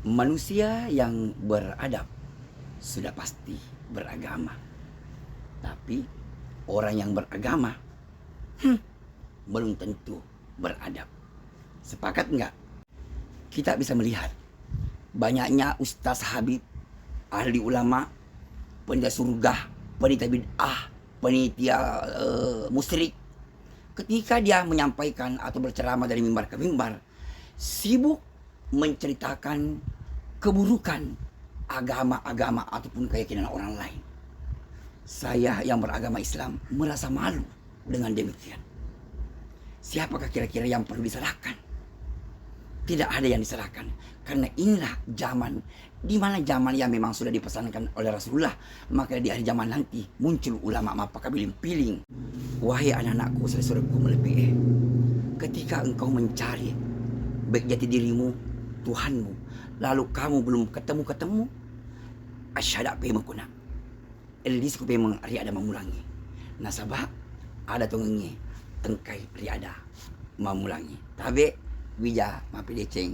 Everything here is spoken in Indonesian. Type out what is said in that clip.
Manusia yang beradab sudah pasti beragama. Tapi orang yang beragama belum tentu beradab. Sepakat nggak? Kita bisa melihat banyaknya ustaz habib, ahli ulama, penitia surga, penitia bid'ah, penitia musyrik. Ketika dia menyampaikan atau berceramah dari mimbar ke mimbar, sibuk menceritakan keburukan agama-agama ataupun keyakinan orang lain. Saya yang beragama Islam merasa malu dengan demikian. Siapakah kira-kira yang perlu disalahkan? Tidak ada yang disalahkan, karena inilah zaman di mana zaman yang memang sudah dipesankan oleh Rasulullah. Maka di akhir zaman nanti muncul ulama mapaka piling-piling. Wahai anak-anakku, saudaraku melebihi, ketika engkau mencari baik jati dirimu, Tuhanmu, lalu kamu belum ketemu, asyhadu pe makuna elis ku pe riada memulangi nasabah ada tongenge tengkai riada memulangi tabe bija mapi deceng.